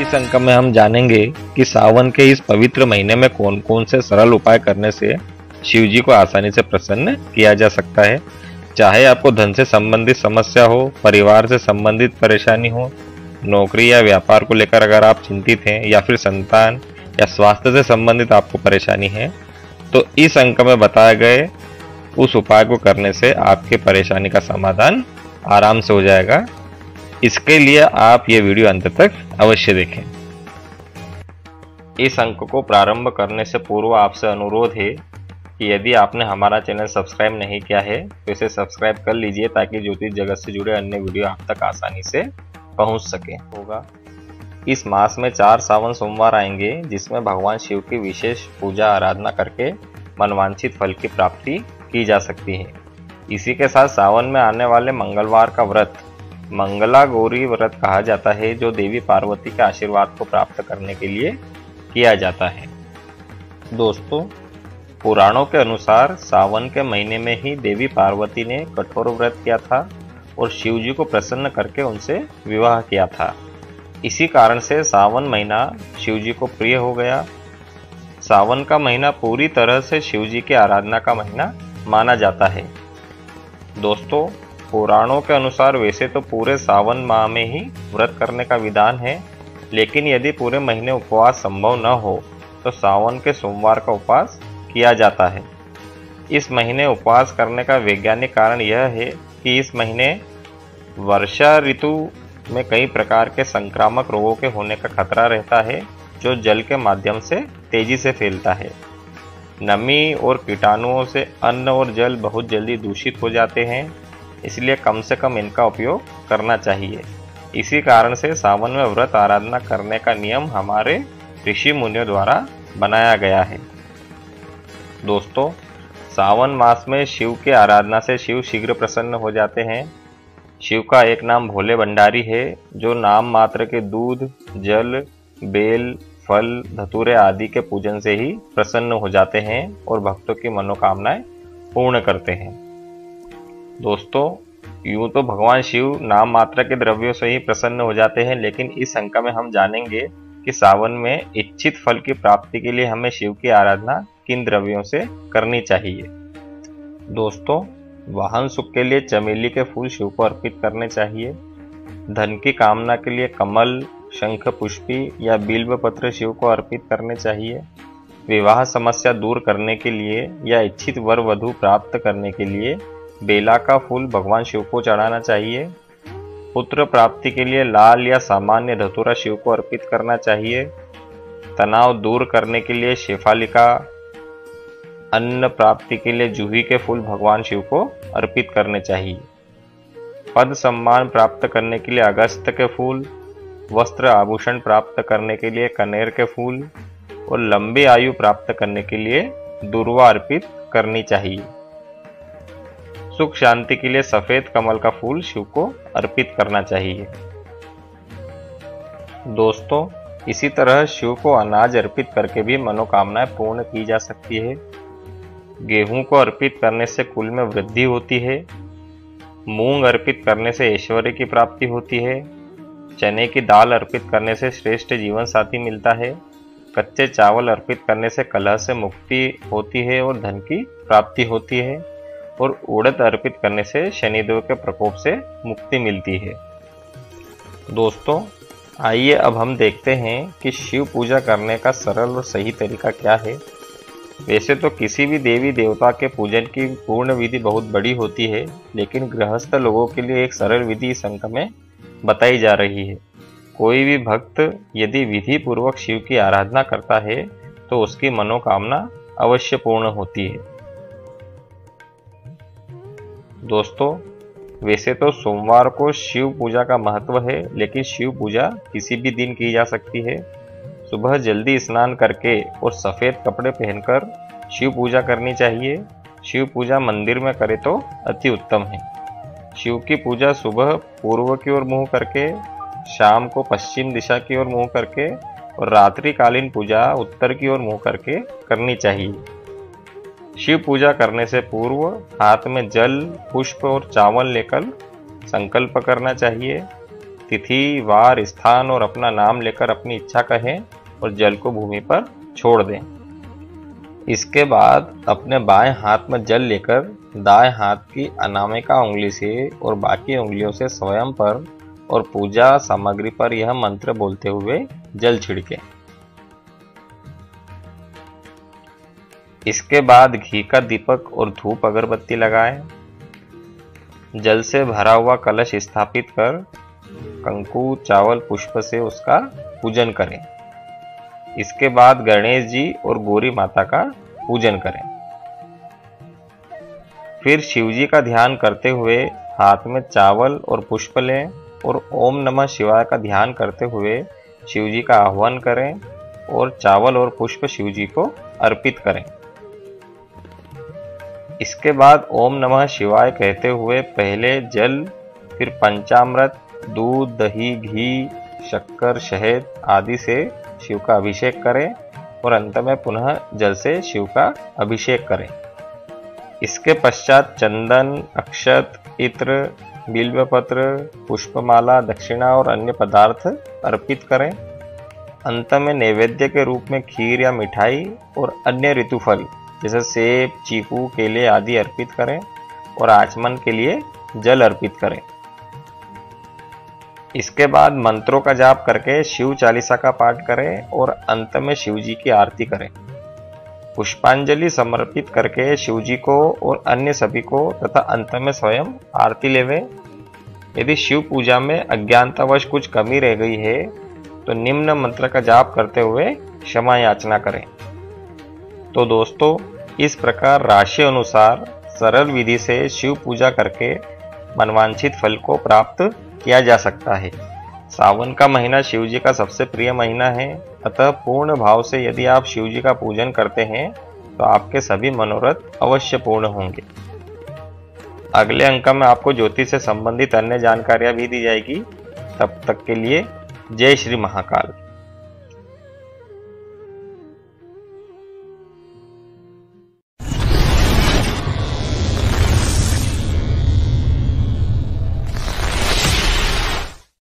इस अंक में हम जानेंगे कि सावन के इस पवित्र महीने में कौन कौन से सरल उपाय करने से शिव जी को आसानी से प्रसन्न किया जा सकता है। चाहे आपको धन से संबंधित समस्या हो, परिवार से संबंधित परेशानी हो, नौकरी या व्यापार को लेकर अगर आप चिंतित हैं, या फिर संतान या स्वास्थ्य से संबंधित आपको परेशानी है, तो इस अंक में बताए गए उस उपाय को करने से आपके परेशानी का समाधान आराम से हो जाएगा। इसके लिए आप ये वीडियो अंत तक अवश्य देखें। इस अंक को प्रारंभ करने से पूर्व आपसे अनुरोध है कि यदि आपने हमारा चैनल सब्सक्राइब नहीं किया है तो इसे सब्सक्राइब कर लीजिए, ताकि ज्योतिष जगत से जुड़े अन्य वीडियो आप तक आसानी से पहुंच सके होगा। इस मास में 4 सावन सोमवार आएंगे, जिसमें भगवान शिव की विशेष पूजा आराधना करके मनवांछित फल की प्राप्ति की जा सकती है। इसी के साथ सावन में आने वाले मंगलवार का व्रत मंगला गौरी व्रत कहा जाता है, जो देवी पार्वती के आशीर्वाद को प्राप्त करने के लिए किया जाता है। दोस्तों, पुराणों के अनुसार सावन के महीने में ही देवी पार्वती ने कठोर व्रत किया था और शिव जी को प्रसन्न करके उनसे विवाह किया था। इसी कारण से सावन महीना शिव जी को प्रिय हो गया। सावन का महीना पूरी तरह से शिव जी की आराधना का महीना माना जाता है। दोस्तों, पुराणों के अनुसार वैसे तो पूरे सावन माह में ही व्रत करने का विधान है, लेकिन यदि पूरे महीने उपवास संभव न हो तो सावन के सोमवार का उपवास किया जाता है। इस महीने उपवास करने का वैज्ञानिक कारण यह है कि इस महीने वर्षा ऋतु में कई प्रकार के संक्रामक रोगों के होने का खतरा रहता है, जो जल के माध्यम से तेजी से फैलता है। नमी और कीटाणुओं से अन्न और जल बहुत जल्दी दूषित हो जाते हैं, इसलिए कम से कम इनका उपयोग करना चाहिए। इसी कारण से सावन में व्रत आराधना करने का नियम हमारे ऋषि मुनियों द्वारा बनाया गया है। दोस्तों, सावन मास में शिव की आराधना से शिव शीघ्र प्रसन्न हो जाते हैं। शिव का एक नाम भोले भंडारी है, जो नाम मात्र के दूध, जल, बेल, फल, धतूरे आदि के पूजन से ही प्रसन्न हो जाते हैं और भक्तों की मनोकामनाएं पूर्ण करते हैं। दोस्तों, यूं तो भगवान शिव नाम मात्र के द्रव्यों से ही प्रसन्न हो जाते हैं, लेकिन इस अंक में हम जानेंगे कि सावन में इच्छित फल की प्राप्ति के लिए हमें शिव की आराधना किन द्रव्यों से करनी चाहिए। दोस्तों, वाहन सुख के लिए चमेली के फूल शिव को अर्पित करने चाहिए। धन की कामना के लिए कमल, शंख पुष्पी या बिल्व पत्र शिव को अर्पित करने चाहिए। विवाह समस्या दूर करने के लिए या इच्छित वर वधु प्राप्त करने के लिए बेला का फूल भगवान शिव को चढ़ाना चाहिए। पुत्र प्राप्ति के लिए लाल या सामान्य धतूरा शिव को अर्पित करना चाहिए। तनाव दूर करने के लिए शेफालिका, अन्न प्राप्ति के लिए जूही के फूल भगवान शिव को अर्पित करने चाहिए। पद सम्मान प्राप्त करने के लिए अगस्त्य के फूल, वस्त्र आभूषण प्राप्त करने के लिए कनेर के फूल और लंबी आयु प्राप्त करने के लिए दुर्वा अर्पित करनी चाहिए। सुख शांति के लिए सफेद कमल का फूल शिव को अर्पित करना चाहिए। दोस्तों, इसी तरह शिव को अनाज अर्पित करके भी मनोकामनाएं पूर्ण की जा सकती है। गेहूं को अर्पित करने से कुल में वृद्धि होती है। मूंग अर्पित करने से ऐश्वर्य की प्राप्ति होती है। चने की दाल अर्पित करने से श्रेष्ठ जीवन साथी मिलता है। कच्चे चावल अर्पित करने से कलह से मुक्ति होती है और धन की प्राप्ति होती है। और उड़द अर्पित करने से शनिदेव के प्रकोप से मुक्ति मिलती है। दोस्तों, आइए अब हम देखते हैं कि शिव पूजा करने का सरल और सही तरीका क्या है। वैसे तो किसी भी देवी देवता के पूजन की पूर्ण विधि बहुत बड़ी होती है, लेकिन गृहस्थ लोगों के लिए एक सरल विधि इस अंक में बताई जा रही है। कोई भी भक्त यदि विधि पूर्वक शिव की आराधना करता है तो उसकी मनोकामना अवश्य पूर्ण होती है। दोस्तों, वैसे तो सोमवार को शिव पूजा का महत्व है, लेकिन शिव पूजा किसी भी दिन की जा सकती है। सुबह जल्दी स्नान करके और सफ़ेद कपड़े पहनकर शिव पूजा करनी चाहिए। शिव पूजा मंदिर में करे तो अति उत्तम है। शिव की पूजा सुबह पूर्व की ओर मुंह करके, शाम को पश्चिम दिशा की ओर मुंह करके और रात्रिकालीन पूजा उत्तर की ओर मुंह करके करनी चाहिए। शिव पूजा करने से पूर्व हाथ में जल, पुष्प और चावल लेकर संकल्प करना चाहिए। तिथि, वार, स्थान और अपना नाम लेकर अपनी इच्छा कहें और जल को भूमि पर छोड़ दें। इसके बाद अपने बाएं हाथ में जल लेकर दाएं हाथ की अनामिका उंगली से और बाकी उंगलियों से स्वयं पर और पूजा सामग्री पर यह मंत्र बोलते हुए जल छिड़कें। इसके बाद घी का दीपक और धूप अगरबत्ती लगाएं। जल से भरा हुआ कलश स्थापित कर कंकु, चावल, पुष्प से उसका पूजन करें। इसके बाद गणेश जी और गौरी माता का पूजन करें। फिर शिव जी का ध्यान करते हुए हाथ में चावल और पुष्प लें और ओम नमः शिवाय का ध्यान करते हुए शिव जी का आह्वान करें और चावल और पुष्प शिव जी को अर्पित करें। इसके बाद ओम नमः शिवाय कहते हुए पहले जल, फिर पंचामृत, दूध, दही, घी, शक्कर, शहद आदि से शिव का अभिषेक करें और अंत में पुनः जल से शिव का अभिषेक करें। इसके पश्चात चंदन, अक्षत, इत्र, बिल्वपत्र, पुष्पमाला, दक्षिणा और अन्य पदार्थ अर्पित करें। अंत में नैवेद्य के रूप में खीर या मिठाई और अन्य ऋतुफल जैसे सेब, चीकू, केले आदि अर्पित करें और आचमन के लिए जल अर्पित करें। इसके बाद मंत्रों का जाप करके शिव चालीसा का पाठ करें और अंत में शिव जी की आरती करें। पुष्पांजलि समर्पित करके शिव जी को और अन्य सभी को तथा अंत में स्वयं आरती लेवें। यदि शिव पूजा में अज्ञानतावश कुछ कमी रह गई है तो निम्न मंत्र का जाप करते हुए क्षमा याचना करें। तो दोस्तों, इस प्रकार राशि अनुसार सरल विधि से शिव पूजा करके मनवांछित फल को प्राप्त किया जा सकता है। सावन का महीना शिव जी का सबसे प्रिय महीना है, अतः पूर्ण भाव से यदि आप शिव जी का पूजन करते हैं तो आपके सभी मनोरथ अवश्य पूर्ण होंगे। अगले अंक में आपको ज्योतिष से संबंधित अन्य जानकारियां भी दी जाएगी। तब तक के लिए जय श्री महाकाल।